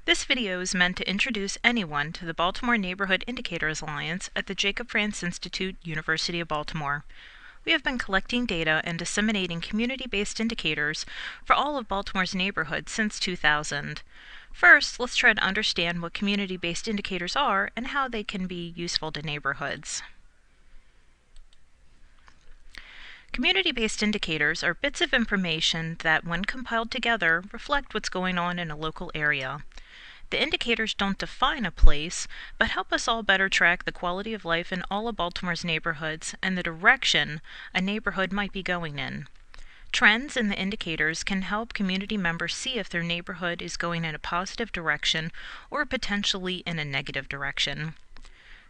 This video is meant to introduce anyone to the Baltimore Neighborhood Indicators Alliance at the Jacob Frantz Institute, University of Baltimore. We have been collecting data and disseminating community-based indicators for all of Baltimore's neighborhoods since 2000. First, let's try to understand what community-based indicators are and how they can be useful to neighborhoods. Community-based indicators are bits of information that, when compiled together, reflect what's going on in a local area. The indicators don't define a place, but help us all better track the quality of life in all of Baltimore's neighborhoods and the direction a neighborhood might be going in. Trends in the indicators can help community members see if their neighborhood is going in a positive direction or potentially in a negative direction.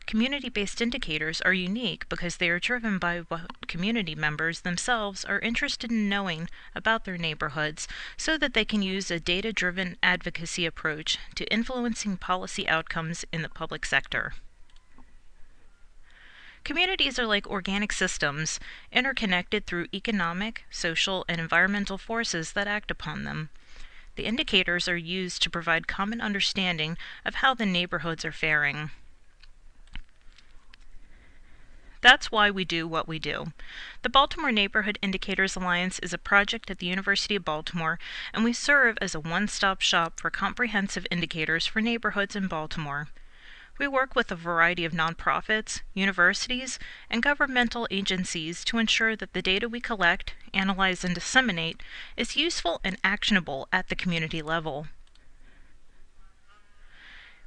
Community-based indicators are unique because they are driven by what community members themselves are interested in knowing about their neighborhoods so that they can use a data-driven advocacy approach to influencing policy outcomes in the public sector. Communities are like organic systems, interconnected through economic, social, and environmental forces that act upon them. The indicators are used to provide common understanding of how the neighborhoods are faring. That's why we do what we do. The Baltimore Neighborhood Indicators Alliance is a project at the University of Baltimore, and we serve as a one-stop shop for comprehensive indicators for neighborhoods in Baltimore. We work with a variety of nonprofits, universities, and governmental agencies to ensure that the data we collect, analyze, and disseminate is useful and actionable at the community level.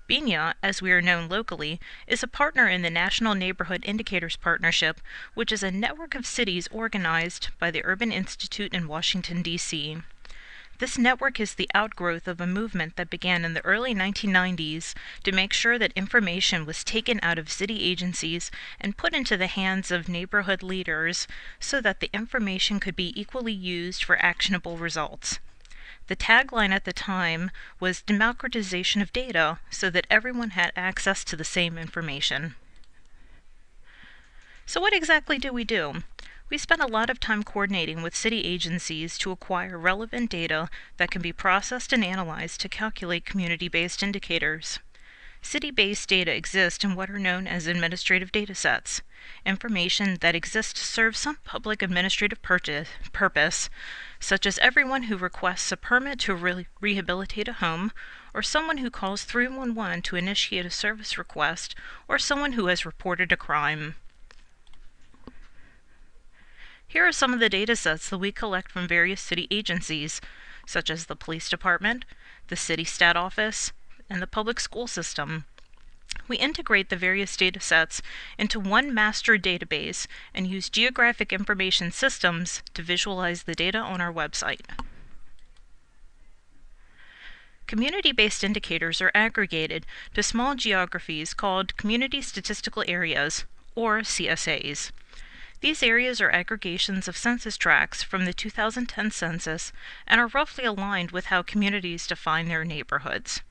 BNIA, as we are known locally, is a partner in the National Neighborhood Indicators Partnership, which is a network of cities organized by the Urban Institute in Washington, D.C. This network is the outgrowth of a movement that began in the early 1990s to make sure that information was taken out of city agencies and put into the hands of neighborhood leaders so that the information could be equally used for actionable results. The tagline at the time was democratization of data so that everyone had access to the same information. So what exactly do? We spend a lot of time coordinating with city agencies to acquire relevant data that can be processed and analyzed to calculate community-based indicators. City-based data exist in what are known as administrative data sets. Information that exists to serve some public administrative purpose, such as everyone who requests a permit to rehabilitate a home, or someone who calls 311 to initiate a service request, or someone who has reported a crime. Here are some of the data sets that we collect from various city agencies, such as the police department, the city stat office, and the public school system. We integrate the various data sets into one master database and use geographic information systems to visualize the data on our website. Community-based indicators are aggregated to small geographies called Community Statistical Areas, or CSAs. These areas are aggregations of census tracts from the 2010 census and are roughly aligned with how communities define their neighborhoods.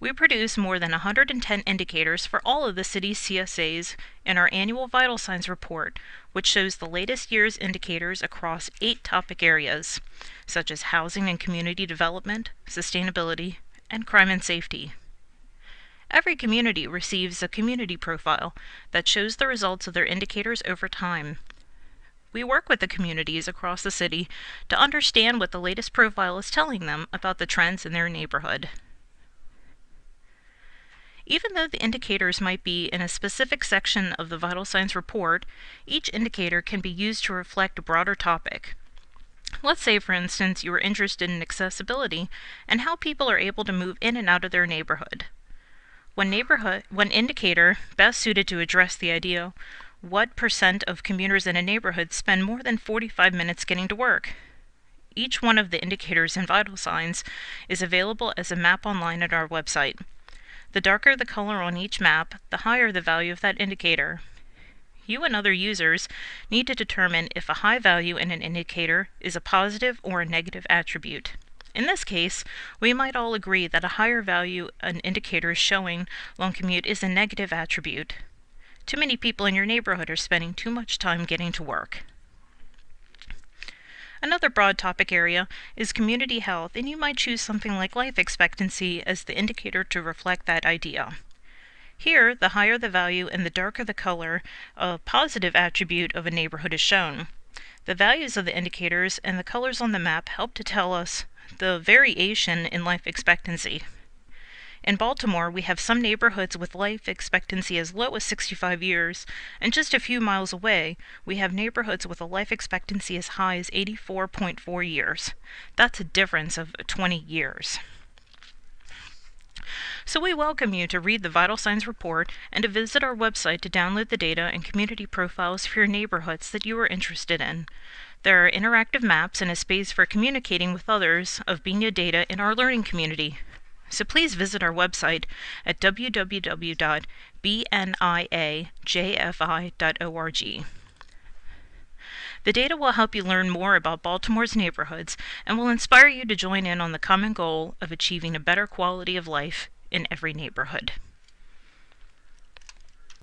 We produce more than 110 indicators for all of the city's CSAs in our annual Vital Signs report, which shows the latest year's indicators across 8 topic areas, such as housing and community development, sustainability, and crime and safety. Every community receives a community profile that shows the results of their indicators over time. We work with the communities across the city to understand what the latest profile is telling them about the trends in their neighborhood. Even though the indicators might be in a specific section of the Vital Signs report, each indicator can be used to reflect a broader topic. Let's say, for instance, you are interested in accessibility and how people are able to move in and out of their neighborhood. One indicator best suited to address the idea, what % of commuters in a neighborhood spend more than 45 minutes getting to work? Each one of the indicators in Vital Signs is available as a map online at our website. The darker the color on each map, the higher the value of that indicator. You and other users need to determine if a high value in an indicator is a positive or a negative attribute. In this case, we might all agree that a higher value an indicator is showing long commute is a negative attribute. Too many people in your neighborhood are spending too much time getting to work. Another broad topic area is community health, and you might choose something like life expectancy as the indicator to reflect that idea. Here, the higher the value and the darker the color, a positive attribute of a neighborhood is shown. The values of the indicators and the colors on the map help to tell us the variation in life expectancy. In Baltimore, we have some neighborhoods with life expectancy as low as 65 years, and just a few miles away, we have neighborhoods with a life expectancy as high as 84.4 years. That's a difference of 20 years. So we welcome you to read the Vital Signs Report and to visit our website to download the data and community profiles for your neighborhoods that you are interested in. There are interactive maps and a space for communicating with others of BNIA data in our learning community. So please visit our website at www.BNIA-JFI.org. The data will help you learn more about Baltimore's neighborhoods and will inspire you to join in on the common goal of achieving a better quality of life in every neighborhood.